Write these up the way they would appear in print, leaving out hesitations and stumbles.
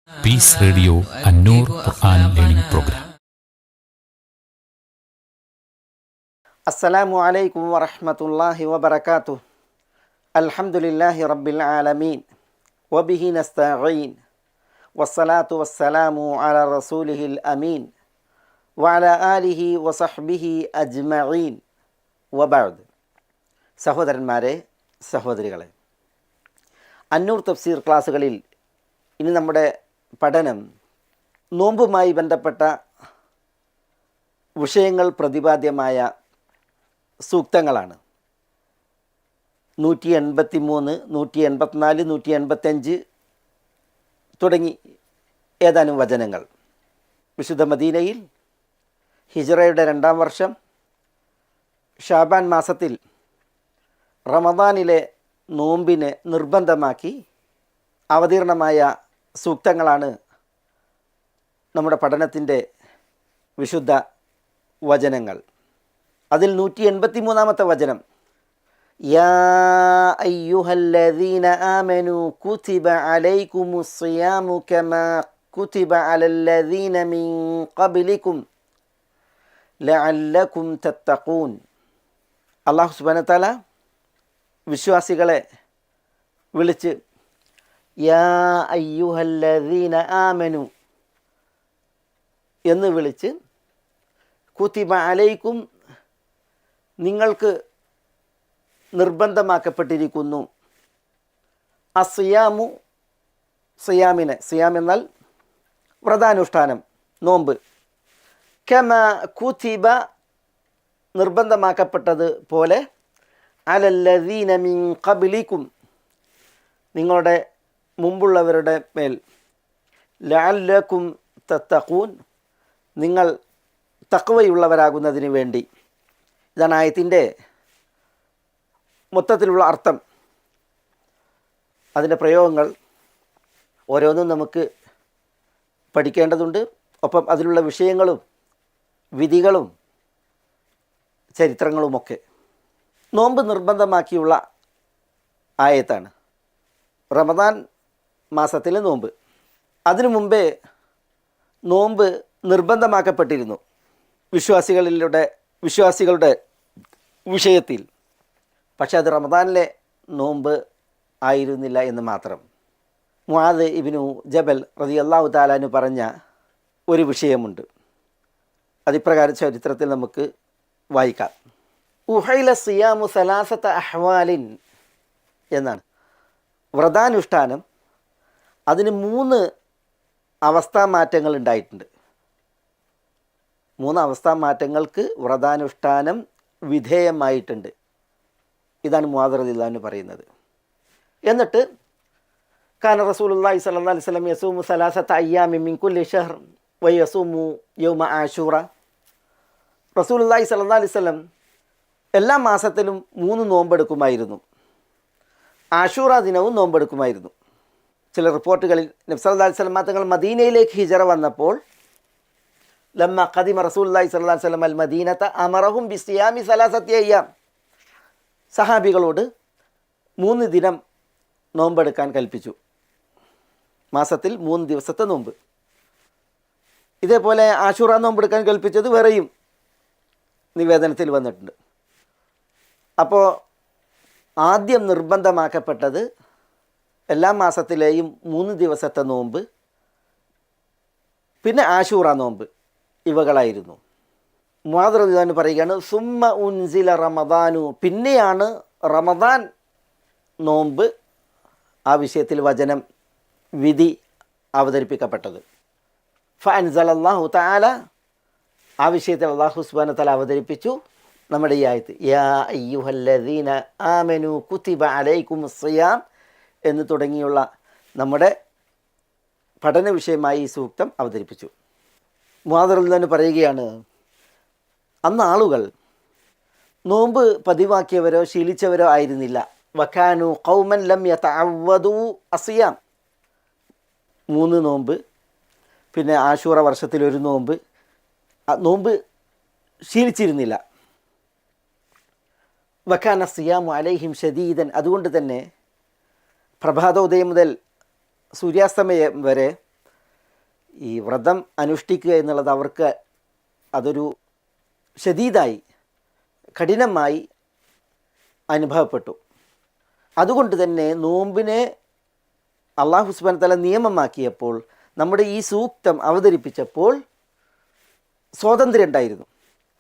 Piece radio അന്നൂർ ഖുർആൻ learning programme. അസ്സലാമു അലൈക്കും വറഹ്മത്തുള്ളാഹി വബറകാതുഹു. അൽഹംദുലില്ലാഹി റബ്ബിൽ ആലമീൻ വബിഹി നസ്തഈൻ വസ്സലാത്തു വസ്സലാമു അലാ റസൂലിഹിൽ അമീൻ വഅലാ ആലിഹി വസഹ്ബിഹി അജ്മഈൻ വബഅദ്. സഹോദരന്മാരെ, സഹോദരികളെ, അന്നൂർ തഫ്സീർ ക്ലാസ്സുകളിൽ ഇനി നമ്മുടെ പഠനം നോമ്പുമായി ബന്ധപ്പെട്ട വിഷയങ്ങൾ പ്രതിപാദ്യമായ സൂക്തങ്ങളാണ്. 183, 184, 185 തുടങ്ങി ഏതാനും വചനങ്ങൾ. വിശുദ്ധ മദീനയിൽ ഹിജ്റയുടെ 2-ാം വർഷം ഷാബാൻ മാസത്തിൽ റമദാനിലെ നോമ്പിനെ നിർബന്ധമാക്കി അവതീർണമായ സൂക്തങ്ങളാണ് നമ്മുടെ പഠനത്തിൻ്റെ വിശുദ്ധ വചനങ്ങൾ. അതിൽ 183-ാമത്തെ വചനം, യാ അയ്യുഹല്ലദീന ആമനൂ കുതിബ അലൈക്കുമുസ്സിയാമു കമാ കുതിബ അലല്ലദീന മിൻ ഖബ്ലികും ലഅല്ലകും തത്തഖൂൻ. അല്ലാഹു സുബ്ഹാനഹു വ തആല വിശ്വാസികളെ വിളിച്ച് യാ അയ്യുഹല്ലദീന ആമനു എന്ന് വിളിച്ച് കുതിബ അലൈക്കും, നിങ്ങൾക്ക് നിർബന്ധമാക്കപ്പെട്ടിരിക്കുന്നു, അസിയാമു, സിയാമിനെ, സിയാം എന്നാൽ വ്രതാനുഷ്ഠാനം, നോമ്പ്, കമ കുതിബ നിർബന്ധമാക്കപ്പെട്ടത് പോലെ, അലല്ലദീന മിൻ ഖബ്ലികും നിങ്ങളുടെ മുമ്പുള്ളവരുടെ മേൽ, ലഅല്ലകും തത്തഖൂൻ നിങ്ങൾ തഖ്വയുള്ളവരാകുന്നതിന് വേണ്ടി. ഇതാണ് ആയത്തിൻ്റെ മൊത്തത്തിലുള്ള അർത്ഥം. അതിൻ്റെ പ്രയോഗങ്ങൾ ഓരോന്നും നമുക്ക് പഠിക്കേണ്ടതുണ്ട്. ഒപ്പം അതിലുള്ള വിഷയങ്ങളും വിധികളും ചരിത്രങ്ങളുമൊക്കെ. നോമ്പ് നിർബന്ധമാക്കിയുള്ള ആയത്താണ്. റമദാൻ മാസത്തിലെ നോമ്പ്. അതിനു മുമ്പേ നോമ്പ് നിർബന്ധമാക്കപ്പെട്ടിരുന്നു വിശ്വാസികളുടെ വിഷയത്തിൽ. പക്ഷെ അത് റമദാനിലെ നോമ്പ് ആയിരുന്നില്ല എന്ന് മാത്രം. മുആദ് ഇബ്നു ജബൽ റളിയല്ലാഹു തആല അൻഹു പറഞ്ഞ ഒരു വിഷയമുണ്ട്. അതിപ്രകാരം ചരിത്രത്തിൽ നമുക്ക് വായിക്കാം. ഉഹൈല സിയാമു സലാസത അഹ്വാലിൻ എന്നാണ്. വ്രതാനുഷ്ഠാനം അതിന് 3 അവസ്ഥാമാറ്റങ്ങൾ ഉണ്ടായിട്ടുണ്ട്. 3 അവസ്ഥാമാറ്റങ്ങൾക്ക് വ്രതാനുഷ്ഠാനം വിധേയമായിട്ടുണ്ട്. ഇതാണ് മുആദ് റളിയല്ലാഹു അൻഹു പറയുന്നത്. എന്നിട്ട് കാന റസൂലുള്ളാഹി സ്വല്ലല്ലാഹു അലൈഹി വസല്ലം യസൂമു സലാസത അയ്യാമിൻ മിൻ കുല്ലി ഷഹ്ർ വയസൂമു യൗമ ആശൂറ. റസൂലുള്ളാഹി സ്വല്ലല്ലാഹു അലൈഹി വസല്ലം എല്ലാ മാസത്തിലും 3 നോമ്പെടുക്കുമായിരുന്നു. ആശൂറ ദിനവും നോമ്പെടുക്കുമായിരുന്നു. ചില റിപ്പോർട്ടുകളിൽ നബി സല്ലല്ലാഹു അലൈഹി വസല്ലം തങ്ങൾ മദീനയിലേക്ക് ഹിജറ വന്നപ്പോൾ, ലമ്മ ഖദിമ റസൂലുള്ളാഹി സ്വല്ലല്ലാഹു അലൈഹി വസല്ലം അൽ മദീനത അമറഹും ബിസിയാമി സലാസത്തി അയ്യാം, സഹാബികളോട് 3 ദിനം നോമ്പെടുക്കാൻ കൽപ്പിച്ചു. മാസത്തിൽ 3 ദിവസത്തെ നോമ്പ്. ഇതേപോലെ ആശൂറ നോമ്പെടുക്കാൻ കൽപ്പിച്ചത് വേറെയും നിവേദനത്തിൽ വന്നിട്ടുണ്ട്. അപ്പോൾ ആദ്യം നിർബന്ധമാക്കപ്പെട്ടത് എല്ലാ മാസത്തിലെയും 3 ദിവസത്തെ നോമ്പ്, പിന്നെ ആശൂറ നോമ്പ്, ഇവകളായിരുന്നു. മുആദ് റളിയല്ലാഹു അൻഹു പറയുകയാണ്, സുമ്മ ഉൻസില റമദാനു, പിന്നെയാണ് റമദാൻ നോമ്പ് ആ വിഷയത്തിൽ വചനം, വിധി അവതരിപ്പിക്കപ്പെട്ടത്. ഫഅൻസലല്ലാഹു തആല, ആ വിഷയത്തിൽ അല്ലാഹു സുബ്ഹാനഹു വ തആല അവതരിപ്പിച്ചു നമ്മുടെ ഈ ആയത്ത്, യാ അയ്യുഹല്ലദീന ആമനു കുതിബ അലൈക്കുമുസ്സിയാം എന്ന് തുടങ്ങിയുള്ള നമ്മുടെ പഠന വിഷയമായി ഈ സൂക്തം അവതരിപ്പിച്ചു. മുആദ് റളിയല്ലാഹു അൻഹു പറയുകയാണ്, അന്ന് ആളുകൾ നോമ്പ് പതിവാക്കിയവരോ ശീലിച്ചവരോ ആയിരുന്നില്ല. വകാനു ഖൗമൻ ലം യതഅവ്വദു അസിയാം, 3 നോമ്പ്, പിന്നെ ആശൂറ വർഷത്തിലൊരു നോമ്പ്, നോമ്പ് ശീലിച്ചിരുന്നില്ല. വകാന സിയാമു അലൈഹിം ഷദീദൻ, അതുകൊണ്ട് തന്നെ പ്രഭാതോദയം മുതൽ സൂര്യാസ്തമയം വരെ ഈ വ്രതം അനുഷ്ഠിക്കുക എന്നുള്ളത് അവർക്ക് അതൊരു ശദീദായി കഠിനമായി അനുഭവപ്പെട്ടു. അതുകൊണ്ട് തന്നെ നോമ്പിനെ അള്ളാഹു സുബ്ഹാനഹു വ തആല നിയമമാക്കിയപ്പോൾ, നമ്മുടെ ഈ സൂക്തം അവതരിപ്പിച്ചപ്പോൾ സ്വാതന്ത്ര്യം ഉണ്ടായിരുന്നു.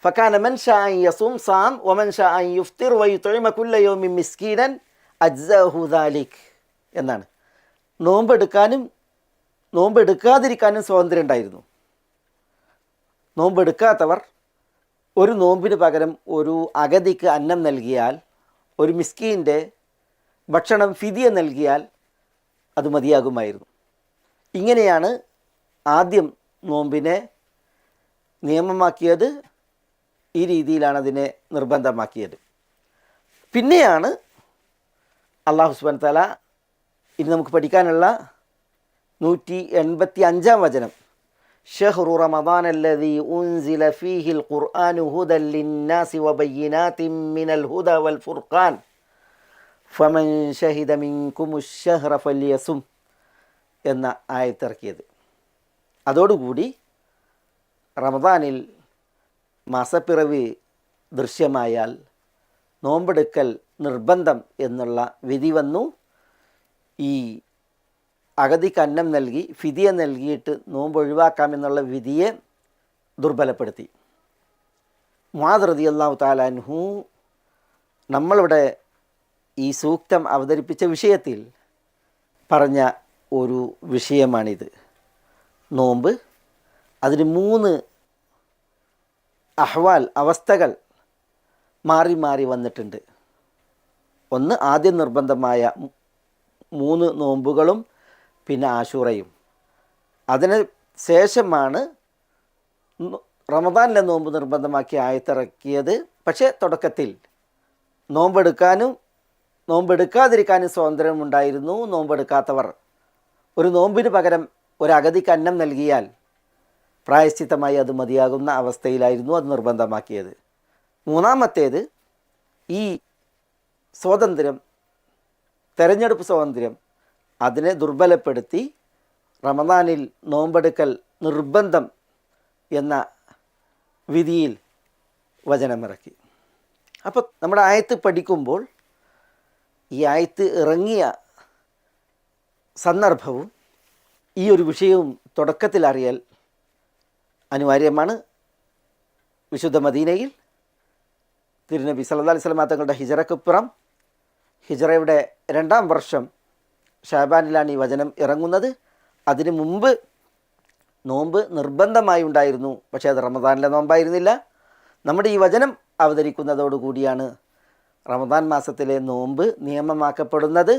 ഫകാന മൻ ഷാ അൻ യസൂം സാം വമൻ ഷാ അൻ യുഫ്തിർ വയുത്ഇമ കുല്ല യൗമിൻ മിസ്കീനൻ അജ്സഹു ദാലിക് എന്നാണ്. നോമ്പെടുക്കാനും നോമ്പെടുക്കാതിരിക്കാനും സ്വാതന്ത്ര്യം ഉണ്ടായിരുന്നു. നോമ്പെടുക്കാത്തവർ ഒരു നോമ്പിന് പകരം ഒരു അഗതിക്ക് അന്നം നൽകിയാൽ, ഒരു മിസ്കീൻ്റെ ഭക്ഷണം ഫിദിയ നൽകിയാൽ അത് മതിയാകുമായിരുന്നു. ഇങ്ങനെയാണ് ആദ്യം നോമ്പിനെ നിയമമാക്കിയത്. ഈ രീതിയിലാണ് അതിനെ നിർബന്ധമാക്കിയത്. പിന്നെയാണ് അല്ലാഹു സുബ്ഹാനഹു വ തആല ഇനി നമുക്ക് പഠിക്കാനുള്ള 185 വചനം, ഷഹ്റു റമദാന അല്ലദീ ഉൻസില ഫീഹിൽ ഖുർആനു ഹുദൻ ലിന്നാസി വബയ്യിനാതിൻ മിനൽ ഹുദാ വൽ ഫുർഖാൻ ഫമൻ ഷഹിദ മിൻകുമുശ് ശഹ്റ ഫല്യസും എന്ന ആയത്തിറക്കിയത്. അതോടുകൂടി റമദാനിൽ മാസപ്പിറവി ദൃശ്യമായാൽ നോമ്പെടുക്കൽ നിർബന്ധം എന്നുള്ള വിധി വന്നു. ഈ അഗതിക്ക് അന്നം നൽകി ഫിദിയ നൽകിയിട്ട് നോമ്പ് ഒഴിവാക്കാമെന്നുള്ള വിധിയെ ദുർബലപ്പെടുത്തി. മുആദ് റളിയല്ലാഹു തആല അൻഹു നമ്മളിവിടെ ഈ സൂക്തം അവതരിപ്പിച്ച വിഷയത്തിൽ പറഞ്ഞ ഒരു വിഷയമാണിത്. നോമ്പ്, അതിന് 3 അഹ്വാൽ, അവസ്ഥകൾ മാറി മാറി വന്നിട്ടുണ്ട്. ഒന്ന്, ആദ്യം നിർബന്ധമായ 3 നോമ്പുകളും പിന്നെ ആശൂറയും. അതിന് ശേഷമാണ് റമദാനിലെ നോമ്പ് നിർബന്ധമാക്കി ആയത്തിറക്കിയത്. പക്ഷേ തുടക്കത്തിൽ നോമ്പെടുക്കാനും നോമ്പെടുക്കാതിരിക്കാനും സ്വാതന്ത്ര്യമുണ്ടായിരുന്നു. നോമ്പെടുക്കാത്തവർ ഒരു നോമ്പിന് പകരം ഒരു അഗതിക്ക് അന്നം നൽകിയാൽ പ്രായശ്ചിത്തമായി അത് മതിയാകുന്ന അവസ്ഥയിലായിരുന്നു അത് നിർബന്ധമാക്കിയത്. മൂന്നാമത്തേത്, ഈ സ്വാതന്ത്ര്യം, തെരഞ്ഞെടുപ്പ് സ്വാതന്ത്ര്യം, അതിനെ ദുർബലപ്പെടുത്തി റമദാനിൽ നോമ്പെടുക്കൽ നിർബന്ധം എന്ന വിധിയിൽ വചനമിറക്കി. അപ്പോൾ നമ്മുടെ ആയത്ത് പഠിക്കുമ്പോൾ ഈ ആയത്ത് ഇറങ്ങിയ സന്ദർഭവും ഈ ഒരു വിഷയവും തുടക്കത്തിൽ അറിയൽ അനിവാര്യമാണ്. വിശുദ്ധ മദീനയിൽ തിരുനബി സല്ലല്ലാഹു അലൈഹി വസല്ലം തങ്ങളുടെ ഹിജറക്കുപ്പുറം, ഹിജറയുടെ 2-ാം വർഷം ഷഅബാനിലാണ് ഈ വചനം ഇറങ്ങുന്നത്. അതിനു മുമ്പ് നോമ്പ് നിർബന്ധമായി ഉണ്ടായിരുന്നു. പക്ഷേ അത് റമദാനിലെ നോമ്പായിരുന്നില്ല. നമ്മുടെ ഈ വചനം അവതരിക്കുന്നതോടുകൂടിയാണ് റമദാൻ മാസത്തിലെ നോമ്പ് നിയമമാക്കപ്പെടുന്നത്,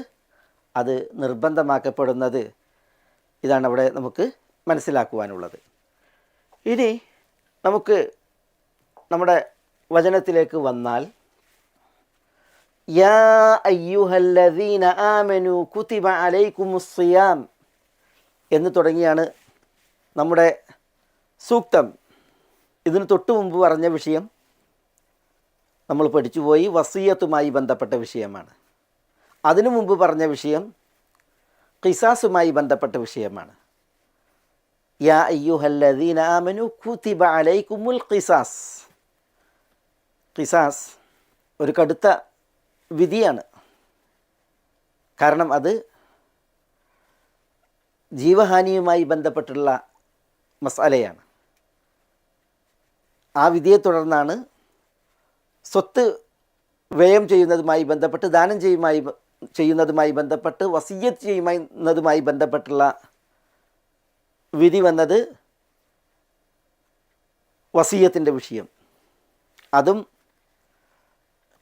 അത് നിർബന്ധമാക്കപ്പെടുന്നത്. ഇതാണ് അവിടെ നമുക്ക് മനസ്സിലാക്കുവാനുള്ളത്. ഇനി നമുക്ക് നമ്മുടെ വചനത്തിലേക്ക് വന്നാൽ, യാ അയ്യുഹല്ലദീന ആമനു കുതിബ അലൈക്കുമുസ് സിയാം എന്ന് തുടങ്ങിയാണ് നമ്മുടെ സൂക്തം. ഇതിന് തൊട്ടു മുമ്പ് പറഞ്ഞ വിഷയം നമ്മൾ പഠിച്ചുപോയി, വസിയ്യത്തുമായി ബന്ധപ്പെട്ട വിഷയമാണ്. അതിനു മുമ്പ് പറഞ്ഞ വിഷയം ഖിസാസുമായി ബന്ധപ്പെട്ട വിഷയമാണ്. യാ അയ്യുഹല്ലദീന ആമനു കുതിബ അലൈക്കുമുൽ ഖിസാസ്. ഖിസാസ് ഒരു കടുത്ത വിധിയാണ്. കാരണം അത് ജീവഹാനിയുമായി ബന്ധപ്പെട്ടുള്ള മസാലയാണ്. ആ വിധിയെ തുടർന്നാണ് സ്വത്ത് വ്യയം ചെയ്യുന്നതുമായി ബന്ധപ്പെട്ട്, ദാനം ചെയ്യുന്നതുമായി ബന്ധപ്പെട്ട്, വസിയ്യത്ത് ചെയ്യുന്നതുമായി ബന്ധപ്പെട്ടുള്ള വിധി വന്നത്. വസിയ്യത്തിൻ്റെ വിഷയം അതും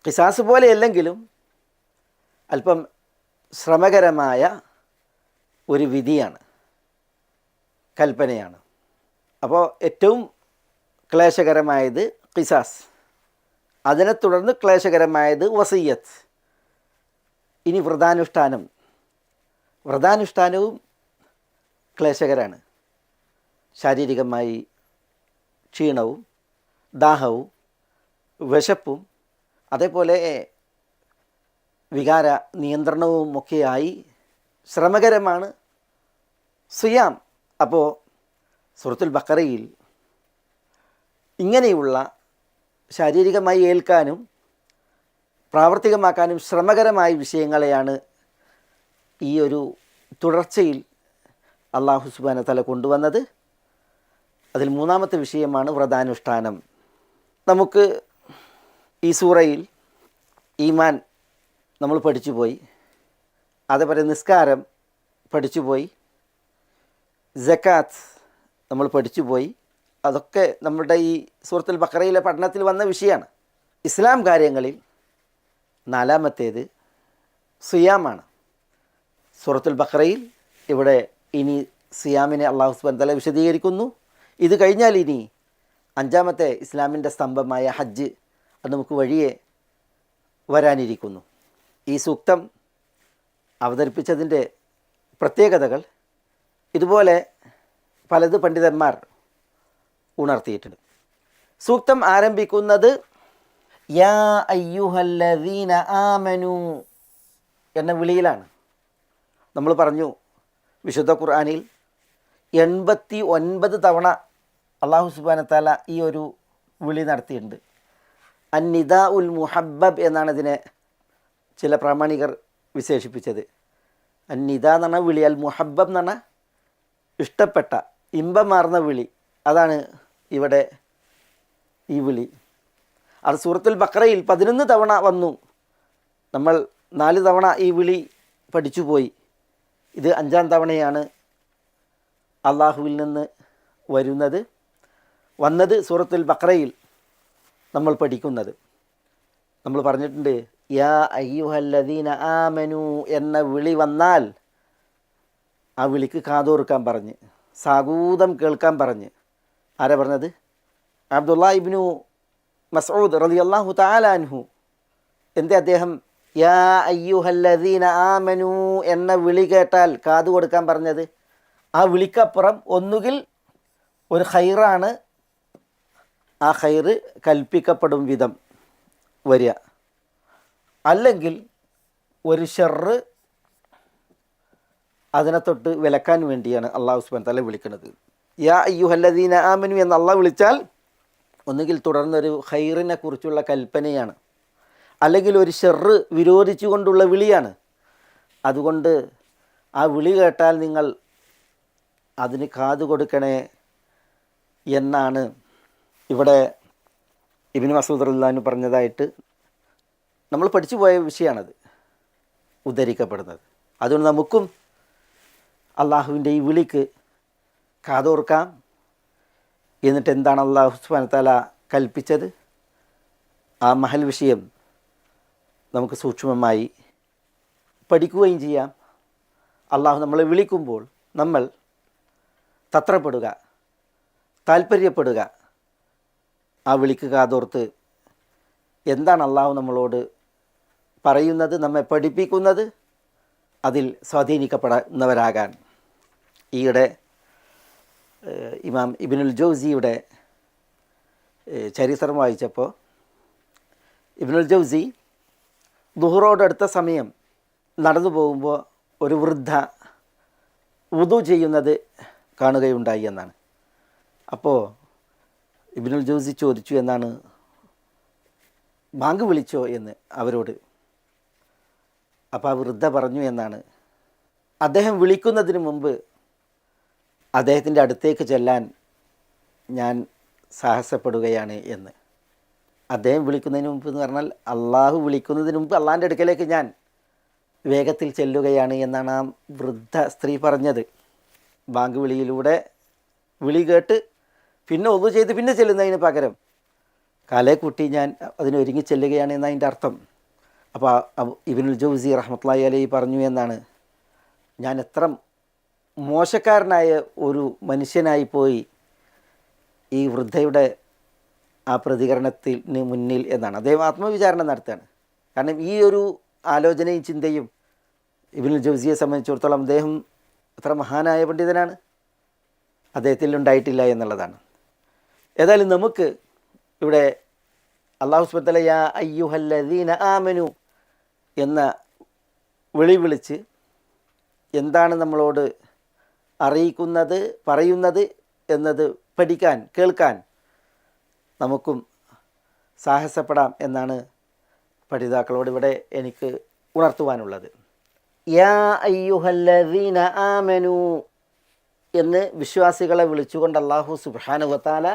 ഖിസാസ് പോലെയല്ലെങ്കിലും അല്പം ശ്രമകരമായ ഒരു വിധിയാണ്, കൽപ്പനയാണ്. അപ്പോൾ ഏറ്റവും ക്ലേശകരമായത് ഖിസാസ്, അതിനെ തുടർന്ന് ക്ലേശകരമായത് വസിയ്യത്ത്. ഇനി വ്രതാനുഷ്ഠാനവും ക്ലേശകരാണ്. ശാരീരികമായി ക്ഷീണവും ദാഹവും വിശപ്പും അതേപോലെ വികാര നിയന്ത്രണവും ഒക്കെയായി ശ്രമകരമാണ് സിയാം. അപ്പോൾ സൂറത്തുൽ ബഖറയിൽ ഇങ്ങനെയുള്ള ശാരീരികമായി ഏൽക്കാനും പ്രാവർത്തികമാക്കാനും ശ്രമകരമായ വിഷയങ്ങളെയാണ് ഈ ഒരു തുടർച്ചയിൽ അല്ലാഹു സുബ്ഹാനഹു വ തആല കൊണ്ടുവന്നത്. അതിൽ മൂന്നാമത്തെ വിഷയമാണ് വ്രതാനുഷ്ഠാനം. നമുക്ക് ഈ സൂറയിൽ ഈമാൻ നമ്മൾ പഠിച്ചുപോയി, അതേപോലെ നിസ്കാരം പഠിച്ചുപോയി, സക്കാത്ത് നമ്മൾ പഠിച്ചുപോയി. അതൊക്കെ നമ്മുടെ ഈ സൂറത്തുൽ ബഖറയിലെ പഠനത്തിൽ വന്ന വിഷയമാണ്. ഇസ്ലാം കാര്യങ്ങളിൽ നാലാമത്തേത് സിയാമാണ്. സൂറത്തുൽ ബഖറയിൽ ഇവിടെ ഇനി സിയാമിനെ അല്ലാഹു സുബ്ഹാനഹു വ തആല വിശദീകരിക്കുന്നു. ഇത് കഴിഞ്ഞാൽ ഇനി അഞ്ചാമത്തെ ഇസ്ലാമിൻ്റെ സ്തംഭമായ ഹജ്ജ് അത് നമുക്ക് വഴിയെ വരാനിരിക്കുന്നു. ഈ സൂക്തം അവതരിപ്പിച്ചതിൻ്റെ പ്രത്യേകതകൾ ഇതുപോലെ പലത് പണ്ഡിതന്മാർ ഉണർത്തിയിട്ടുണ്ട്. സൂക്തം ആരംഭിക്കുന്നത് യാ അയ്യുഹല്ലദീന ആമനു എന്ന വിളിയിലാണ്. നമ്മൾ പറഞ്ഞു വിശുദ്ധ ഖുർആനിൽ 89 തവണ അല്ലാഹു സുബ്ഹാനഹു വ തആല ഈ ഒരു വിളി നടത്തിയിട്ടുണ്ട്. അന്നിദാ ഉൽ മുഹബ്ബബ് എന്നാണ് ഇതിനെ ചില പ്രാമാണികർ വിശേഷിപ്പിച്ചത്. അന്നിദാ എന്ന് പറഞ്ഞാൽ വിളി, അൽ മുഹബ്ബബ് എന്ന് പറഞ്ഞാൽ ഇഷ്ടപ്പെട്ട ഇമ്പമാർന്ന വിളി. അതാണ് ഇവിടെ ഈ വിളി. അത് സൂറത്തുൽ ബഖറയിൽ 11 തവണ വന്നു. നമ്മൾ 4 തവണ ഈ വിളി പഠിച്ചുപോയി. ഇത് 5-ാം തവണയാണ് അള്ളാഹുവിൽ നിന്ന് വന്നത് സൂറത്തുൽ ബഖറയിൽ നമ്മൾ പഠിക്കുന്നത്. നമ്മൾ പറഞ്ഞിട്ടുണ്ട് യാ അയ്യുഹല്ലദീന ആമനു എന്ന വിളി വന്നാൽ ആ വിളിക്ക് കാതോർക്കാൻ പറഞ്ഞ്, സാഗൂതം കേൾക്കാൻ പറഞ്ഞ്. ആരാ പറഞ്ഞത്? അബ്ദുല്ലാ ഇബ്നു മസ്ഊദ് റളിയല്ലാഹു തആല അൻഹു. എന്തേ അദ്ദേഹം യാ അയ്യുഹല്ലദീന ആമനു എന്ന വിളി കേട്ടാൽ കാതു കൊടുക്കാൻ പറഞ്ഞത്? ആ വിളിക്കപ്പുറം ഒന്നുകിൽ ഒരു ഖൈറാണ്, ആ ഖൈറ് കൽപ്പിക്കപ്പെടും വിധം വരിക, അല്ലെങ്കിൽ ഒരു ഷർറ് അതിനെ തൊട്ട് വിലക്കാൻ വേണ്ടിയാണ് അല്ലാഹു സുബ്ഹാനഹു വ തആല വിളിക്കുന്നത്. യാ അയ്യുഹല്ലദീന ആമനു എന്ന് അള്ളാഹ് വിളിച്ചാൽ ഒന്നുകിൽ തുടർന്നൊരു ഖൈറിനെ കുറിച്ചുള്ള കൽപ്പനയാണ്, അല്ലെങ്കിൽ ഒരു ഷർറ് വിരോധിച്ചുകൊണ്ടുള്ള വിളിയാണ്. അതുകൊണ്ട് ആ വിളി കേട്ടാൽ നിങ്ങൾ അതിന് കാതു കൊടുക്കണേ എന്നാണ് ഇവിടെ ഇബ്നു മസ്ഊദ് റളിയല്ലാഹു അൻഹു പറഞ്ഞതായിട്ട് നമ്മൾ പഠിച്ചു പോയ വിഷയമാണത് ഉദ്ധരിക്കപ്പെടുന്നത്. അതുകൊണ്ട് നമുക്കും അള്ളാഹുവിൻ്റെ ഈ വിളിക്ക് കാതോർക്കാം. എന്നിട്ട് എന്താണ് അല്ലാഹു സുബ്ഹാനഹു വ തആല കൽപ്പിച്ചത്, ആ മഹൽ വിഷയം നമുക്ക് സൂക്ഷ്മമായി പഠിക്കുകയും ചെയ്യാം. അള്ളാഹു നമ്മളെ വിളിക്കുമ്പോൾ നമ്മൾ തത്രപ്പെടുക, താല്പര്യപ്പെടുക, ആ വിളിക്ക് കാതോർത്ത് എന്താണ് അള്ളാഹു നമ്മളോട് പറയുന്നത്, നമ്മെ പഠിപ്പിക്കുന്നത്, അതിൽ സ്വാധീനിക്കപ്പെടുന്നവരാകാൻ. ഈയിടെ ഇമാം ഇബ്നുൽ ജൗസിയുടെ ചരിത്രം വായിച്ചപ്പോൾ ഇബ്നുൽ ജൗസി ദുഹറോടടുത്ത സമയം നടന്നു പോകുമ്പോൾ ഒരു വൃദ്ധ വുദു ചെയ്യുന്നത് കാണുകയുണ്ടായി എന്നാണ്. അപ്പോൾ ഇബ്നുൽ ജൗസി ചോദിച്ചു, എന്നാണ് ബാങ്ക് വിളിച്ചോ എന്ന് അവരോട്. അപ്പോൾ ആ വൃദ്ധ പറഞ്ഞു എന്നാണ്, അദ്ദേഹം വിളിക്കുന്നതിന് മുമ്പ് അദ്ദേഹത്തിൻ്റെ അടുത്തേക്ക് ചെല്ലാൻ ഞാൻ സാഹസപ്പെടുകയാണ് എന്ന്. അദ്ദേഹം വിളിക്കുന്നതിന് മുമ്പ് എന്ന് പറഞ്ഞാൽ അള്ളാഹു വിളിക്കുന്നതിന് മുമ്പ് അള്ളാഹിൻ്റെ അടുക്കലേക്ക് ഞാൻ വേഗത്തിൽ ചെല്ലുകയാണ് എന്നാണ് ആ വൃദ്ധ സ്ത്രീ പറഞ്ഞത്. ബാങ്ക് വിളിയിലൂടെ വിളി കേട്ട് പിന്നെ ഒന്നു ചെയ്ത് പിന്നെ ചെല്ലുന്നതിന് പകരം കാലേ കുട്ടി ഞാൻ അതിനൊരുങ്ങി ചെല്ലുകയാണ് എന്നതിൻ്റെ അർത്ഥം. അപ്പോൾ ഇബ്നുൽ ജൗസി റഹ്മത്തുള്ളാഹി അലൈഹി പറഞ്ഞു എന്നാണ്, ഞാൻ എത്ര മോശക്കാരനായ ഒരു മനുഷ്യനായി പോയി ഈ വൃദ്ധയുടെ ആ പ്രതികരണത്തിന് മുന്നിൽ എന്നാണ്. അദ്ദേഹം ആത്മവിചാരണ നടത്തുകയാണ്. കാരണം ഈ ഒരു ആലോചനയും ചിന്തയും ഇബ്നുൽ ജൗസിയെ സംബന്ധിച്ചിടത്തോളം അദ്ദേഹം എത്ര മഹാനായ പണ്ഡിതനാണ്, അദ്ദേഹത്തിൽ ഉണ്ടായിട്ടില്ല എന്നുള്ളതാണ്. ഏതായാലും നമുക്ക് ഇവിടെ അല്ലാഹു സുബ്ഹാനഹു വ തആല യാ അയ്യുഹല്ലദീന ആമനു എന്ന വിളിച്ച് എന്താണ് നമ്മളോട് അറിയിക്കുന്നത്, പറയുന്നത് എന്നത് പഠിക്കാൻ കേൾക്കാൻ നമുക്കും സാഹസപ്പെടാം എന്നാണ് പഠിതാക്കളോട് ഇവിടെ എനിക്ക് ഉണർത്തുവാനുള്ളത്. യാ അയ്യുഹല്ലദീന ആമനു എന്ന് വിശ്വാസികളെ വിളിച്ചുകൊണ്ട് അല്ലാഹു സുബ്ഹാനഹു വതആല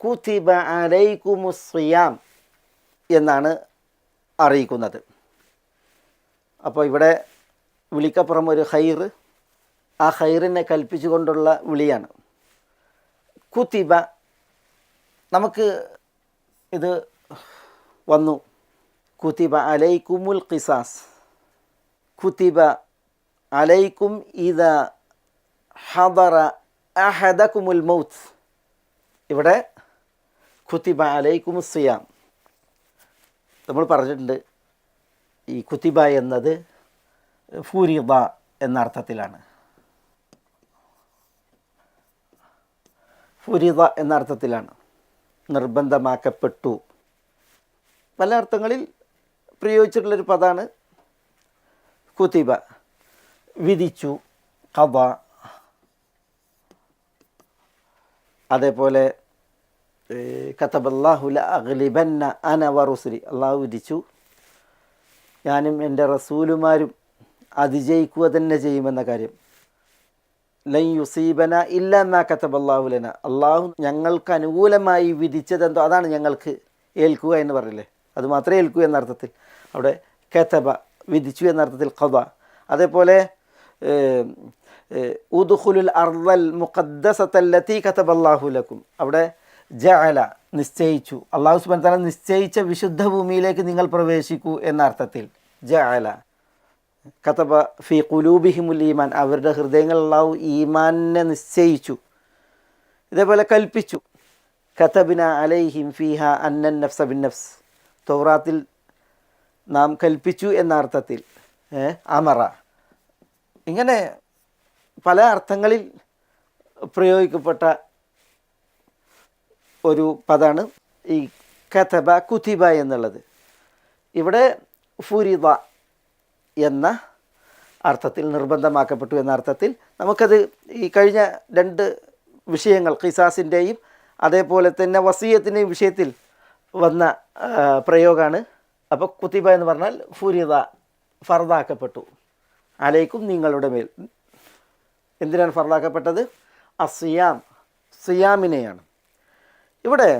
കുതിബ അലൈക്കുമുസ്സിയാം എന്നാണ് അറിയിക്കുന്നത്. അപ്പോൾ ഇവിടെ വിളിക്കപ്പുറം ഒരു ഖൈർ, ആ ഖൈറിനെ കൽപ്പിച്ചുകൊണ്ടുള്ള വിളിയാണ്. കുതിബ, നമുക്ക് ഇത് വന്നു, കുതിബ അലൈക്കുമുൽ ഖിസാസ്, കുതിബ അലൈക്കും ഇദാ ഹദറ അഹദകുമുൽ മൗത്ത്. ഇവിടെ കുതിബ അലൈക്കുമുസ്സിയാം നമ്മൾ പറഞ്ഞിട്ടുണ്ട്. ഈ കുതിബ എന്നത് ഫുരിദ എന്ന അർത്ഥത്തിലാണ്. ഫുരിദ എന്ന അർത്ഥത്തിലാണ്, നിർബന്ധമാക്കപ്പെട്ടു. പല അർത്ഥങ്ങളിൽ പ്രയോഗിച്ചിട്ടുള്ളൊരു പദമാണ് കുതിബ. വിധിച്ചു, ഖദ. അതേപോലെ കതബല്ലാഹു ലഅഗ്ലിബന്ന അന വറുസുലി, അള്ളാഹു വിധിച്ചു ഞാനും എൻ്റെ റസൂലുമാരും അതിജയിക്കുക തന്നെ ചെയ്യുമെന്ന കാര്യം. ലൻ യുസീബന ഇല്ലാ മാ കതബല്ലാഹു ലന, അള്ളാഹു ഞങ്ങൾക്ക് അനുകൂലമായി വിധിച്ചതെന്തോ അതാണ് ഞങ്ങൾക്ക് ഏൽക്കുക എന്ന് പറഞ്ഞില്ലേ, അത് മാത്രമേ ഏൽക്കൂ എന്നർത്ഥത്തിൽ. അവിടെ കതബ വിധിച്ചു എന്നർത്ഥത്തിൽ ഖദ. അതേപോലെ ഉദ്ഖുലുൽ അർദൽ മുഖദ്ദസത്തല്ലതി കതബല്ലാഹു ലക്കും, അവിടെ ജഅല നിശ്ചയിച്ചു, അല്ലാഹു സുബ്ഹാനഹു വതആല നിശ്ചയിച്ച വിശുദ്ധ ഭൂമിയിലേക്ക് നിങ്ങൾ പ്രവേശിക്കൂ എന്ന അർത്ഥത്തിൽ ജഅല. കതബ ഫീ ഖുലൂബിഹിമുൽ ഈമാൻ, അവരുടെ ഹൃദയങ്ങൾ അല്ലാഹു ഈമാനിനെ നിശ്ചയിച്ചു. ഇതേപോലെ കൽപ്പിച്ചു, കതബ്ന അലൈഹിം ഫീഹ അന്നൻ നഫ്സ ബിൻ നഫ്സ്, തൗറാത്തിൽ നാം കൽപ്പിച്ചു എന്ന അർത്ഥത്തിൽ അമറ. ഇങ്ങനെ പല അർത്ഥങ്ങളിൽ പ്രയോഗിക്കപ്പെട്ട ഒരു പദമാണ് ഈ കതബ കുതിബ എന്നുള്ളത്. ഇവിടെ ഫുരിദ എന്ന അർത്ഥത്തിൽ, നിർബന്ധമാക്കപ്പെട്ടു എന്ന അർത്ഥത്തിൽ നമുക്കത് ഈ കഴിഞ്ഞ രണ്ട് വിഷയങ്ങൾ ഖിസാസിൻ്റെയും അതേപോലെ തന്നെ വസിയത്തിൻ്റെയും വിഷയത്തിൽ വന്ന പ്രയോഗമാണ്. അപ്പോൾ കുതിബ എന്ന് പറഞ്ഞാൽ ഫുരിദ, ഫർദാക്കപ്പെട്ടു, അലൈക്കും നിങ്ങളുടെ മേൽ. എന്തിനാണ് ഫർദാക്കപ്പെട്ടത്? അസിയാം, സിയാമിനെയാണ്. ഇവിടെ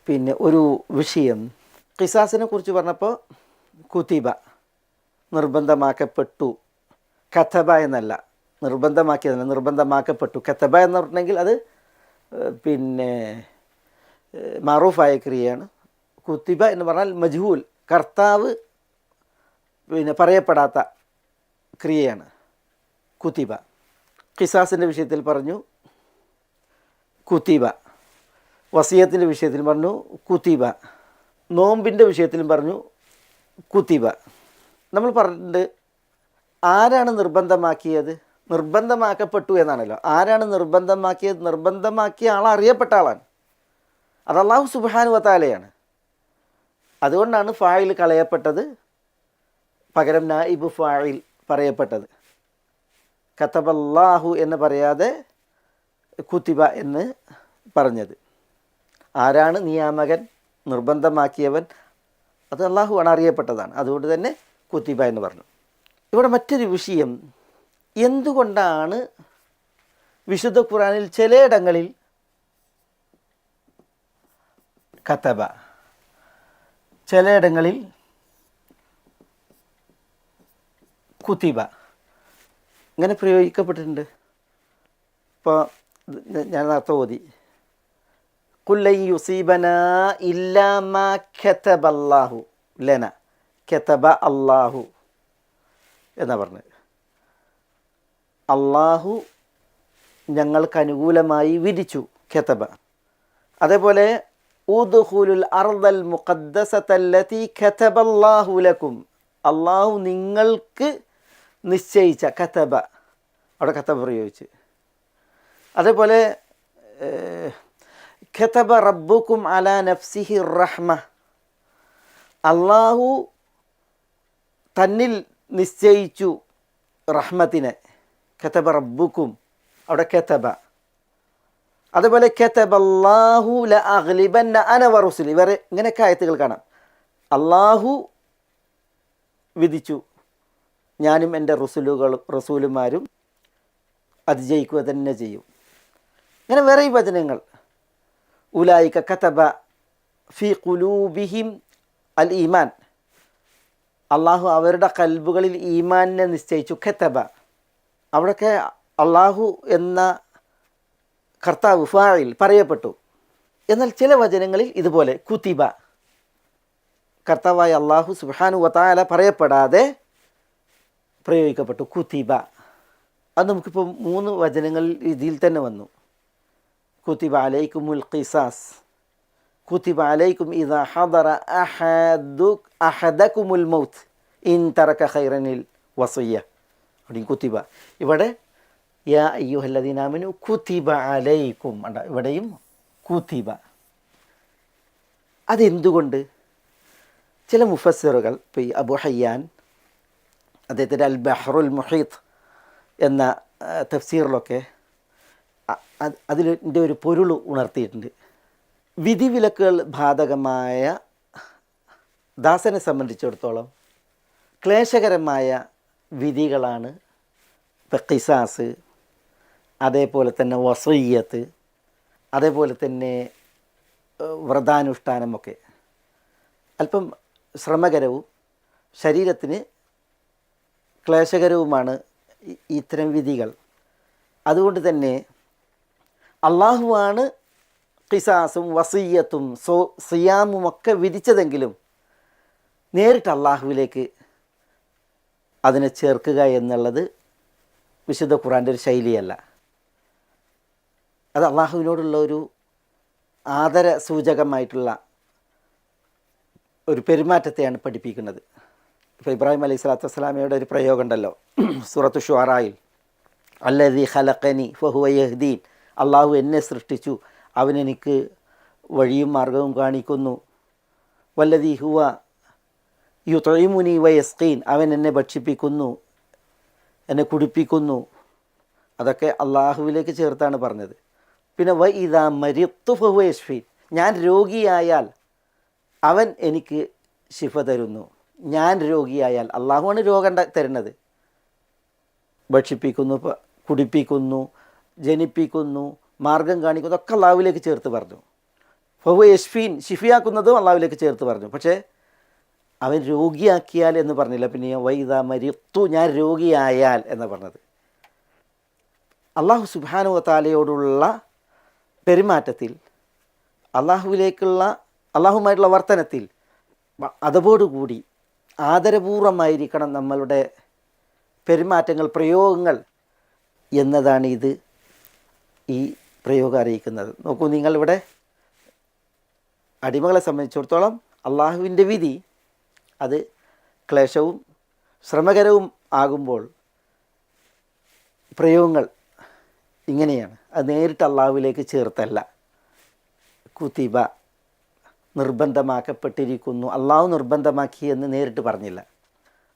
പിന്നെ ഒരു വിഷയം, ഖിസാസിനെ കുറിച്ച് പറഞ്ഞപ്പോൾ കുതിബ നിർബന്ധമാക്കപ്പെട്ടു, കതബ എന്നല്ല, നിർബന്ധമാക്കിയതല്ല, നിർബന്ധമാക്കപ്പെട്ടു. കതബ എന്ന് പറഞ്ഞെങ്കിൽ അത് പിന്നെ മാറൂഫായ ക്രിയയാണ്. കുതിബ എന്ന് പറഞ്ഞാൽ മജ്ഹൂൽ, കർത്താവ് പിന്നെ പറയപ്പെടാത്ത ക്രിയയാണ് കുതിബ. ഖിസാസിൻ്റെ വിഷയത്തിൽ പറഞ്ഞു കുതിബ, വസിയത്തിൻ്റെ വിഷയത്തിൽ പറഞ്ഞു കുതിബ, നോമ്പിൻ്റെ വിഷയത്തിലും പറഞ്ഞു കുതിബ. നമ്മൾ പറഞ്ഞിട്ടുണ്ട് ആരാണ് നിർബന്ധമാക്കിയത്? നിർബന്ധമാക്കപ്പെട്ടു എന്നാണല്ലോ. ആരാണ് നിർബന്ധമാക്കിയത്? നിർബന്ധമാക്കിയ ആൾ അറിയപ്പെട്ട ആളാണ്, അത് അല്ലാഹു സുബ്ഹാനഹു വതആലയാണ്. അതുകൊണ്ടാണ് ഫായിൽ കളയപ്പെട്ടത്, പകരം നായിബ് ഫായിൽ പറയപ്പെട്ടത്. കതബല്ലാഹു എന്ന് പറയാതെ കുതിബ എന്ന് പറഞ്ഞത്. ആരാണ് നിയാമകൻ, നിർബന്ധമാക്കിയവൻ? അത് അല്ലാഹു ആണ്, അറിയപ്പെട്ടതാണ്. അതുകൊണ്ട് തന്നെ കുതിബ എന്ന് പറഞ്ഞു. ഇവിടെ മറ്റൊരു വിഷയം, എന്തുകൊണ്ടാണ് വിശുദ്ധ ഖുർആനിൽ ചിലയിടങ്ങളിൽ കതബ, ചിലയിടങ്ങളിൽ കുതിബ ഇങ്ങനെ പ്രയോഗിക്കപ്പെട്ടിട്ടുണ്ട്? ഇപ്പോൾ ഞാൻ നേരത്തെ ഓതി, ഖുൽ ലൻ യുസീബനാ ഇല്ലാ മാ കതബല്ലാഹു ലന, കതബ അല്ലാഹു എന്നാ പറഞ്ഞത്. അള്ളാഹു ഞങ്ങൾക്ക് അനുകൂലമായി വിധിച്ചു, കതബ. അതേപോലെ ഉദ്ഖുലുൽ അർദൽ മുഖദ്ദസത്തല്ലതി കതബല്ലാഹു ലക്കും, അള്ളാഹു നിങ്ങൾക്ക് നിശ്ചയിച്ച, കതബ അവിടെ കതബ പ്രയോഗിച്ച്. അതേപോലെ കതബ റബ്ബുക്കും അലാ നഫ്സിഹി റഹ്മ, അള്ളാഹു തന്നിൽ നിശ്ചയിച്ചു റഹ്മത്തിനെ, കതബ റബ്ബുക്കും അവിടെ കതബ. അതുപോലെ കതബല്ലാഹു ലഅഗ്ലിബന്ന അന വറുസുലി, വേറെ ഇങ്ങനെയൊക്കെ ആയത്തുകൾ കാണാം. അള്ളാഹു വിധിച്ചു ഞാനും എൻ്റെ റസൂലുമാരും അതിജയിക്കുക തന്നെ ചെയ്യും. ഇങ്ങനെ വേറെ ഈ വചനങ്ങൾ ഉലായിക കതബ ഫി ഖുലൂബിഹിം അൽ ഈമാൻ, അള്ളാഹു അവരുടെ കൽബുകളിൽ ഈമാനിനെ നിശ്ചയിച്ചു. കതബ അവിടെയൊക്കെ അള്ളാഹു എന്ന കർത്താവ് ഫാഇൽ പറയപ്പെട്ടു. എന്നാൽ ചില വചനങ്ങളിൽ ഇതുപോലെ കുതിബ, കർത്താവായ അള്ളാഹു സുബ്ഹാനഹു വ തആല പറയപ്പെടാതെ പ്രയോഗിക്കപ്പെട്ടു കുതിബ. അത് നമുക്കിപ്പോൾ 3 വചനങ്ങളിൽ ഇതിൽ തന്നെ വന്നു. കുതിബ അലൈക്കുമുൽ ഖിസാസ്, കുതിബ അലൈക്കും ഇദാ ഹദറ അഹദകുമുൽ മൗത്ത് ഇൻ തറക ഖൈറനിൽ വസിയ്യ. അവിടെ കുതിബ, ഇവിടെ യാ അയ്യുഹല്ലദീന ആമനു കുതിബ അലൈക്കും, ഇവിടെയും കുതിബ. അതെന്തുകൊണ്ട്? ചില മുഫസ്സിറുകൾ, ഇപ്പോൾ ഈ അബു ഹയ്യാൻ അദ്ദേഹത്തിൻ്റെ അൽ ബഹ്റുൽ മുഹീത്ത് എന്ന തഫ്സീറിലൊക്കെ അതിൻ്റെ ഒരു പൊരുൾ ഉണർത്തിയിട്ടുണ്ട്. വിധിവിലക്കുകൾ ബാധകമായ ദാസനെ സംബന്ധിച്ചിടത്തോളം ക്ലേശകരമായ വിധികളാണ് ഖിസാസ്, അതേപോലെ തന്നെ വസിയ്യത്ത്, അതേപോലെ തന്നെ വ്രതാനുഷ്ഠാനമൊക്കെ അല്പം ശ്രമകരവും ശരീരത്തിന് ക്ലേശകരവുമാണ് ഇത്തരം വിധികൾ. അതുകൊണ്ട് തന്നെ അള്ളാഹുവാണ് ഖിസാസും വസിയ്യത്തും സിയാമുമൊക്കെ വിധിച്ചതെങ്കിലും നേരിട്ട് അള്ളാഹുവിലേക്ക് അതിനെ ചേർക്കുക എന്നുള്ളത് വിശുദ്ധ ഖുർആൻ്റെ ഒരു ശൈലിയല്ല. അത് അള്ളാഹുവിനോടുള്ള ഒരു ആദര സൂചകമായിട്ടുള്ള ഒരു പെരുമാറ്റത്തെയാണ് പഠിപ്പിക്കുന്നത്. ഇപ്പോൾ ഇബ്രാഹിം അലൈഹി സ്വലാത്തു വസ്സലാമയുടെ ഒരു പ്രയോഗം ഉണ്ടല്ലോ സൂറത്തു ഷുആറയിൽ, അല്ലദീ ഖലഖനി ഫഹുവ യഹ്ദീൻ, അള്ളാഹു എന്നെ സൃഷ്ടിച്ചു, അവനെനിക്ക് വഴിയും മാർഗവും കാണിക്കുന്നു. വല്ലദീ ഹുവ യുത്ഇമുനി വയസ്ഖീൻ, അവൻ എന്നെ ഭക്ഷിപ്പിക്കുന്നു, എന്നെ കുടിപ്പിക്കുന്നു. അതൊക്കെ അള്ളാഹുവിലേക്ക് ചേർത്താണ് പറഞ്ഞത്. പിന്നെ വ ഇദാ മരിത്തു ഫഹുവ യശ്ഫീൻ, ഞാൻ രോഗിയായാൽ അവൻ എനിക്ക് ശിഫ തരുന്നു. ഞാൻ രോഗിയായാൽ അള്ളാഹുവാണ് രോഗം തരുന്നത്. ഭക്ഷിപ്പിക്കുന്നു, കുടിപ്പിക്കുന്നു, ജനിപ്പിക്കുന്നു, മാർഗം കാണിക്കുന്നു, ഒക്കെ അള്ളാഹുവിലേക്ക് ചേർത്ത് പറഞ്ഞു. ഫഹുവ യശ്ഫീൻ, ഷിഫിയാക്കുന്നതും അള്ളാഹുവിലേക്ക് ചേർത്ത് പറഞ്ഞു. പക്ഷേ അവൻ രോഗിയാക്കിയാൽ എന്ന് പറഞ്ഞില്ല. പിന്നെ വൈദാ മരിത്തു, ഞാൻ രോഗിയായാൽ എന്ന് പറഞ്ഞത്. അള്ളാഹു സുബ്ഹാനഹു വ തആലയോടുള്ള പെരുമാറ്റത്തിൽ, അള്ളാഹുമായിട്ടുള്ള വർത്തനത്തിൽ അതോടുകൂടി ആദരപൂർവമായിരിക്കണം നമ്മളുടെ പെരുമാറ്റങ്ങൾ, പ്രയോഗങ്ങൾ എന്നതാണ് ഈ പ്രയോഗം അറിയിക്കുന്നത്. നോക്കൂ, നിങ്ങളിവിടെ അടിമകളെ സംബന്ധിച്ചിടത്തോളം അള്ളാഹുവിൻ്റെ വിധി അത് ക്ലേശവും ശ്രമകരവും ആകുമ്പോൾ പ്രയോഗങ്ങൾ ഇങ്ങനെയാണ്. അത് നേരിട്ട് അള്ളാഹുവിലേക്ക് ചേർത്തല്ല. കുതിബ, നിർബന്ധമാക്കപ്പെട്ടിരിക്കുന്നു, അള്ളാഹു നിർബന്ധമാക്കി എന്ന് നേരിട്ട് പറഞ്ഞില്ല.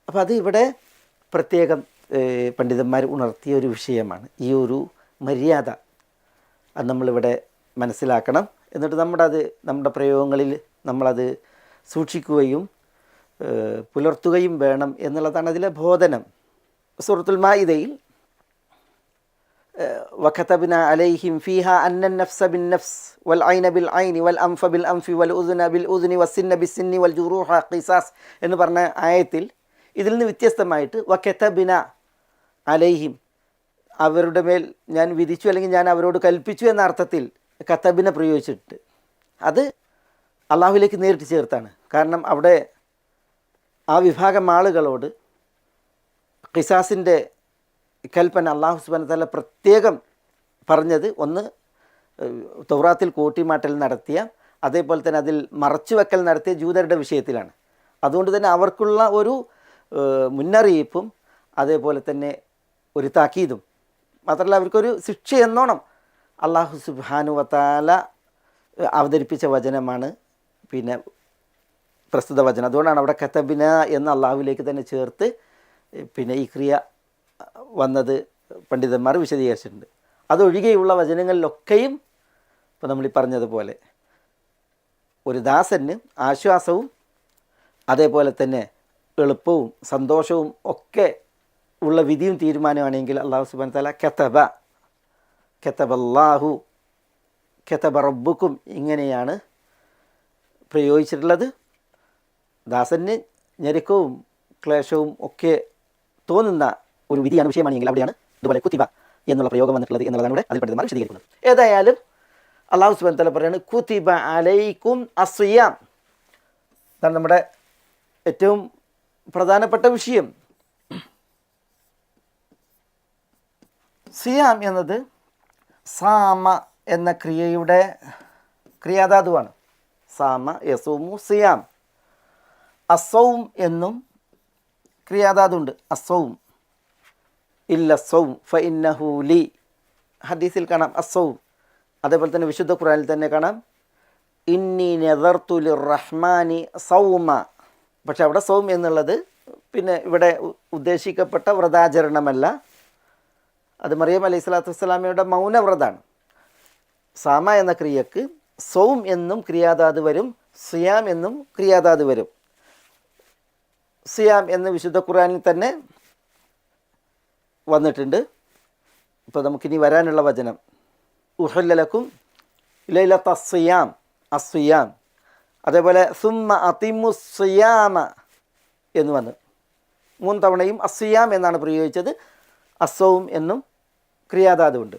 അപ്പോൾ അത് ഇവിടെ പ്രത്യേകം പണ്ഡിതന്മാർ ഉണർത്തിയ ഒരു വിഷയമാണ്. ഈ ഒരു മര്യാദ അത് നമ്മളിവിടെ മനസ്സിലാക്കണം. എന്നിട്ട് നമ്മുടെ പ്രയോഗങ്ങളിൽ നമ്മളത് സൂക്ഷിക്കുകയും പുലർത്തുകയും വേണം എന്നുള്ളതാണ് അതിലെ ബോധനം. സൂറത്തുൽ മാഇദയിൽ وكتبنا عليهم فيها أن النفس بالنفس والعين بالعين والأنف بالأنف والأذن بالأذن والسن بالسن والجروح قصاص എന്ന് പറഞ്ഞ ആയത്തിൽ ഇതിൽ നിന്ന് വ്യത്യസ്തമായിട്ട് വകതബിന അലൈഹിം, അവരുടെ മേൽ ഞാൻ വിധിച്ചു അല്ലെങ്കിൽ ഞാൻ അവരോട് കൽപ്പിച്ചു എന്ന അർത്ഥത്തിൽ കതബിനെ പ്രയോഗിച്ചിട്ട് അത് അള്ളാഹുവിലേക്ക് നേരിട്ട് ചേർത്താണ്. കാരണം അവിടെ ആ വിഭാഗം ആളുകളോട് ഖിസാസിൻ്റെ കൽപ്പന അള്ളാഹു സുബ്ഹാനഹു വ തആല പ്രത്യേകം പറഞ്ഞത്, ഒന്ന് തൗറാത്തിൽ കൂട്ടിമാറ്റൽ നടത്തിയ, അതേപോലെ തന്നെ അതിൽ മറച്ചുവെക്കൽ നടത്തിയ ജൂതരുടെ വിഷയത്തിലാണ്. അതുകൊണ്ട് തന്നെ അവർക്കുള്ള ഒരു മുന്നറിയിപ്പും അതേപോലെ തന്നെ ഒരു താക്കീതും, മാത്രമല്ല അവർക്കൊരു ശിക്ഷ എന്നോണം അള്ളാഹു സുബ്ഹാനഹു വ തആല അവതരിപ്പിച്ച വചനമാണ് പിന്നെ പ്രസ്തുത വചനം. അതുകൊണ്ടാണ് അവിടെ കതബിന എന്ന് അള്ളാഹുവിലേക്ക് തന്നെ ചേർത്ത് പിന്നെ ഈ ക്രിയ വന്നത് പണ്ഡിതന്മാർ വിശദീകരിച്ചിട്ടുണ്ട്. അതൊഴികെയുള്ള വചനങ്ങളിലൊക്കെയും ഇപ്പോൾ നമ്മൾ ഈ പറഞ്ഞതുപോലെ ഒരു ദാസന് ആശ്വാസവും അതേപോലെ തന്നെ എളുപ്പവും സന്തോഷവും ഒക്കെ ഉള്ള വിധിയും തീരുമാനമാണെങ്കിൽ അള്ളാഹു സുബ്ഹാനഹു വ തആല കതബല്ലാഹു കതബ റബ്ബുക്കും ഇങ്ങനെയാണ് പ്രയോഗിച്ചിട്ടുള്ളത്. ദാസന് ഞെരുക്കവും ക്ലേശവും ഒക്കെ തോന്നുന്ന ഒരു വിധിയാണ് വിഷയമാണെങ്കിൽ അവിടെയാണ് ഇതുപോലെ കുത്തിബ എന്നുള്ള പ്രയോഗം വന്നിട്ടുള്ളത് എന്നുള്ളതാണ് ഇവിടെ അതിൽ പണ്ഡിതന്മാർ വിശദീകരിക്കുന്നത്. ഏതായാലും അള്ളാഹു സുബ്ഹാനഹു വ തആല പറയാണ് കുതിബ അലൈക്കും അസ്സിയാം. അതാണ് നമ്മുടെ ഏറ്റവും പ്രധാനപ്പെട്ട വിഷയം. സിയാം എന്നത് സാമ എന്ന ക്രിയയുടെ ക്രിയാധാതുവാണ്. സാമ യസൂമു സിയാം. അസൗം എന്നും ക്രിയാധാതുണ്ട്. അസൗം ഇല്ല സൗം ഫഇന്നഹു ലി. ഹദീസിൽ കാണാം അസൗം. അതേപോലെ തന്നെ വിശുദ്ധ ഖുർആനിൽ തന്നെ കാണാം ഇന്നി നദർതു ലിർറഹ്മാനി സൗമ. പക്ഷെ അവിടെ സൗം എന്നുള്ളത് പിന്നെ ഇവിടെ ഉദ്ദേശിക്കപ്പെട്ട വ്രതാചരണമല്ല, അത് മറിയം അലൈഹി സ്വലാത്തു വസ്സലാമയുടെ മൗനവ്രതാണ്. സാമ എന്ന ക്രിയക്ക് സൗം എന്നും ക്രിയാധാതു വരും, സിയാം എന്നും ക്രിയാധാതു വരും. സിയാം എന്ന് വിശുദ്ധ ഖുർആനിൽ തന്നെ വന്നിട്ടുണ്ട്. ഇപ്പോൾ നമുക്കിനി വരാനുള്ള വചനം ഉഹല്ല ലക്കും ലൈലത്ത സിയാം അസ്സിയാം. അതേപോലെ സുമ്മ അതിമു സിയാമ എന്ന് വന്നു. 3 തവണയും അസ്സിയാം എന്നാണ് പ്രയോഗിച്ചത്. അസൗം എന്നും ക്രിയാധാതുണ്ട്.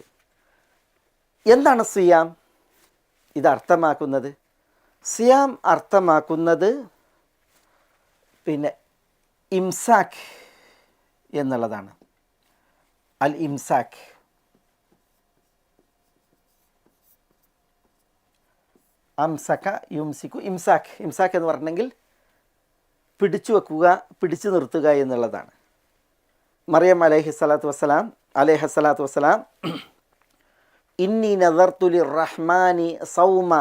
എന്താണ് സിയാം ഇത് അർത്ഥമാക്കുന്നത്? സിയാം അർത്ഥമാക്കുന്നത് പിന്നെ ഇംസാക്ക് എന്നുള്ളതാണ്. അൽ ഇംസാക്ക്. അംസക യുംസിക്കു ഇംസാക്ക്. ഇംസാക്ക് എന്ന് പറഞ്ഞെങ്കിൽ പിടിച്ചു വെക്കുക, പിടിച്ചു നിർത്തുക എന്നുള്ളതാണ്. മറിയം അലൈഹിസ്സലാത്തു വസ്സലാം ഇന്നി നദർതു ലിർറഹ്മാനി സൗമ.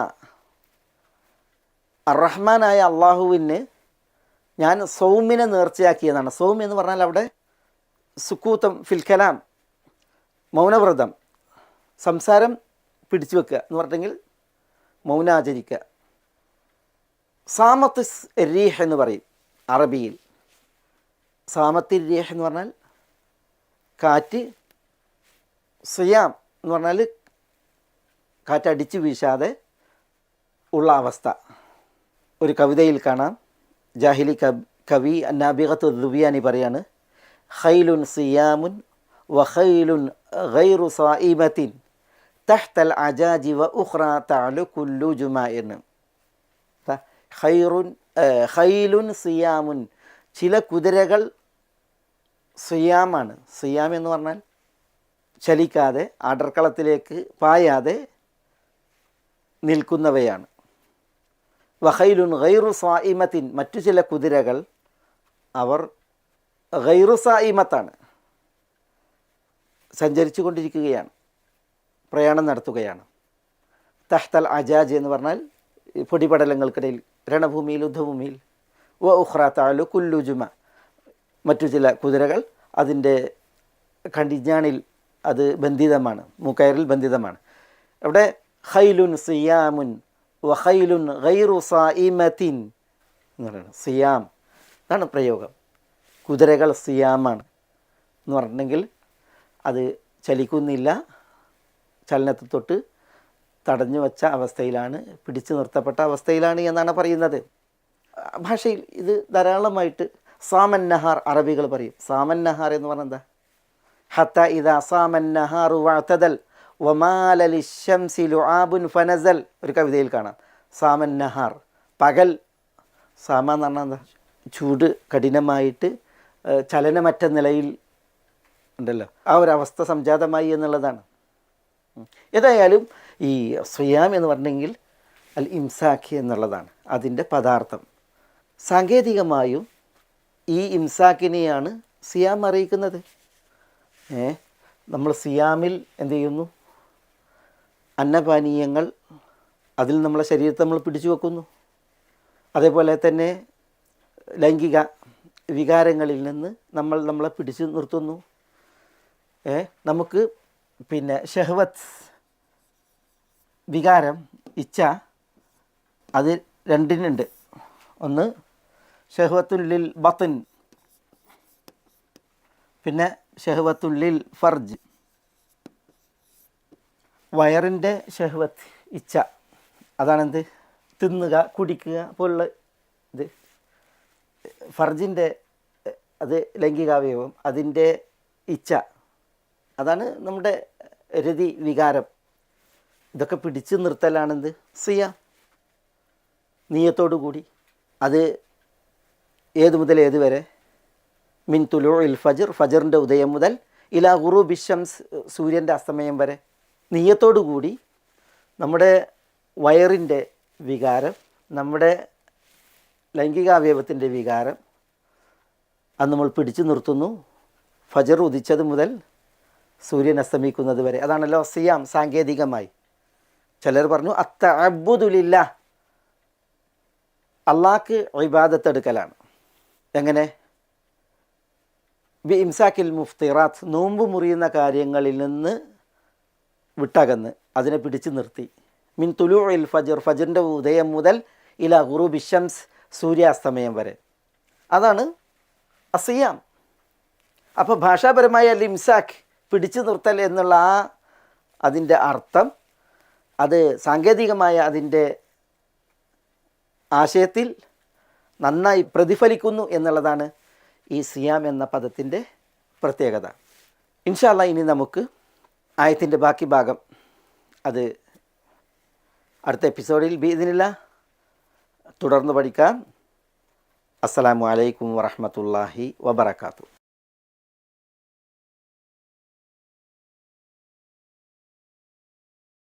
അർറഹ്മാനായ അള്ളാഹുവിന് ഞാൻ സൗമിനെ നേർച്ചയാക്കിയതാണ്. സൗം എന്ന് പറഞ്ഞാൽ അവിടെ സുക്കൂത്തം ഫിൽ കലാം, മൗനവ്രതം, സംസാരം പിടിച്ചു വെക്കുക എന്ന് പറഞ്ഞെങ്കിൽ മൗനാചരിക്കുക. സാമത്ത് റീഹ് എന്ന് പറയും അറബിയിൽ. സാമത്തി റീഹ് എന്ന് പറഞ്ഞാൽ കാറ്റ്. സിയാം എന്ന് പറഞ്ഞാൽ കാറ്റടിച്ചു വീശാതെ ഉള്ള അവസ്ഥ. ഒരു കവിതയിൽ കാണാം, ജാഹിലി കവി നാബിഗത്തു ദുബിയാനി പറയാണ് ഖൈലുൻ സിയാമുൻ വ ഖൈലുൻ ഗൈറു സായിമത്തിൻ തഹ്തൽ അജാജി വ ഉഖ്റ തഅലു കുല്ലു ജുമാഇൻ. ഖൈലുൻ സിയാമുൻ, ചില കുതിരകൾ സിയാമാണ്. സിയാം എന്ന് പറഞ്ഞാൽ ചലിക്കാതെ അടർക്കളത്തിലേക്ക് പായാതെ നിൽക്കുന്നവയാണ്. വഖൈലുൻ ഗൈറു സായിമത്തിൻ, മറ്റു ചില കുതിരകൾ അവർ ഗൈറു സായിമത്താണ്, സഞ്ചരിച്ചു കൊണ്ടിരിക്കുകയാണ്, പ്രയാണം നടത്തുകയാണ്. തഹ്തൽ അജാജ് എന്ന് പറഞ്ഞാൽ പൊടിപടലങ്ങൾക്കിടയിൽ, രണഭൂമിയിൽ, യുദ്ധഭൂമിയിൽ. വ ഉഖ്റ തഅലു കുല്ലു ജുമ, മറ്റു ചില കുതിരകൾ അതിൻ്റെ കടിഞ്ഞാണിൽ അത് ബന്ധിതമാണ്, മൂക്കയറിൽ ബന്ധിതമാണ്. അവിടെ ഖൈലുൻ സിയാമുൻ വ ഖൈലുൻ ഗൈറു സായിമത്തിൻ എന്ന് പറയുന്നത്. സിയാം അതാണ് പ്രയോഗം. കുതിരകൾ സിയാമാണ് എന്ന് പറഞ്ഞിട്ടുണ്ടെങ്കിൽ അത് ചലിക്കുന്നില്ല, ചലനത്തെ തൊട്ട് തടഞ്ഞു വച്ച അവസ്ഥയിലാണ്, പിടിച്ചു നിർത്തപ്പെട്ട അവസ്ഥയിലാണ് എന്നാണ് പറയുന്നത്. ഭാഷയിൽ ഇത് ധാരാളമായിട്ട് സാമൻ നഹാർ അറബികൾ പറയും. സാമൻ നഹാർ എന്ന് പറഞ്ഞാൽ എന്താ? ഹത്ത ഇദാ സാമൻ നഹാറു വഅതദൽ വമാല ലിശംസി ലുആബുൻ ഫനസൽ. ഒരു കവിതയിൽ കാണാം സാമൻ നഹാർ, പകൽ. സാമ എന്ന് പറഞ്ഞാൽ എന്താ? ചൂട് കഠിനമായിട്ട് ചലനമറ്റ നിലയിൽ ഉണ്ടല്ലോ, ആ ഒരവസ്ഥ സംജാതമായി എന്നുള്ളതാണ്. ഏതായാലും ഈ സിയാം എന്ന് പറഞ്ഞെങ്കിൽ അൽ ഇംസാഖ് എന്നുള്ളതാണ് അതിൻ്റെ പദാർത്ഥം. സാങ്കേതികമായും ഈ ഇംസാക്കിനെയാണ് സിയാം അറിയിക്കുന്നത്. നമ്മൾ സിയാമിൽ എന്ത് ചെയ്യുന്നു? അന്നപാനീയങ്ങൾ അതിൽ നമ്മളെ ശരീരത്തെ നമ്മൾ പിടിച്ചു വെക്കുന്നു. അതേപോലെ തന്നെ ലൈംഗിക വികാരങ്ങളിൽ നിന്ന് നമ്മളെ പിടിച്ചു നിർത്തുന്നു. നമുക്ക് പിന്നെ ഷഹ്വത്ത്, വികാരം, ഇച്ഛ, അത് രണ്ടിനുണ്ട്. ഒന്ന് ഷഹ്വത്തുല്ലിൽ ബത്തിൻ, പിന്നെ ഷഹ്വത്തുല്ലിൽ ഫർജ്. വയറിൻ്റെ ഷഹ്വത്ത്, ഇച്ഛ, അതാണെന്ത്? തിന്നുക, കുടിക്കുക പോലുള്ള ഇത്. ഫർജിൻ്റെ അത് ലൈംഗികാവയവം, അതിൻ്റെ ഇച്ഛ, അതാണ് നമ്മുടെ രതി, വികാരം. ഇതൊക്കെ പിടിച്ചു നിർത്തലാണെന്ത്? സിയാം, നിയ്യത്തോടു കൂടി. അത് ഏത് മുതൽ ഏത് വരെ? മിൻ തുലൂഇൽ ഫജ്ർ, ഫജറിൻ്റെ ഉദയം മുതൽ ഇലാ ഗുറൂബി ശംസ്, സൂര്യൻ്റെ അസ്തമയം വരെ. നിയ്യത്തോടു കൂടി നമ്മുടെ വയറിൻ്റെ വികാരം, നമ്മുടെ ലൈംഗികാവയവത്തിൻ്റെ വികാരം അത് നമ്മൾ പിടിച്ചു നിർത്തുന്നു ഫജർ ഉദിച്ചത് മുതൽ സൂര്യൻ അസ്തമിക്കുന്നത് വരെ. അതാണല്ലോ സിയാം സാങ്കേതികമായി. ചിലർ പറഞ്ഞു അത്തഅബ്ബുദുലില്ലാ, അള്ളാഹ്ക്ക് ഇബാദത്തെടുക്കലാണ്. എങ്ങനെ? ബി ഇംസാക്കിൽ മുഫ്തിറാത്ത്, നോമ്പ് മുറിയുന്ന കാര്യങ്ങളിൽ നിന്ന് വിട്ടകന്ന് അതിനെ പിടിച്ചു നിർത്തി. മിൻ തുലൂഇൽ ഫജർ, ഫജറിൻ്റെ ഉദയം മുതൽ ഇലാ ഗുറൂബി ശംസ്, സൂര്യാസ്തമയം വരെ. അതാണ് അസിയാം. അപ്പോൾ ഭാഷാപരമായ അൽ ഇംസാക്ക്, പിടിച്ചു നിർത്തൽ എന്നുള്ള അതിൻ്റെ അർത്ഥം, അത് സാങ്കേതികമായ അതിൻ്റെ ആശയത്തിൽ നന്നായി പ്രതിഫലിക്കുന്നു എന്നുള്ളതാണ് ഈ സിയാം എന്ന പദത്തിൻ്റെ പ്രത്യേകത. ഇൻഷാ അല്ലാഹ് ഇനി നമുക്ക് ആയത്തിൻ്റെ ബാക്കി ഭാഗം അത് അടുത്ത എപ്പിസോഡിൽ ബിഇദ്നില്ലാഹ് തുടർന്ന് പഠിക്കാം. അസ്സലാമു അലൈക്കും വറഹ്മത്തുള്ളാഹി വബറകാതുഹു.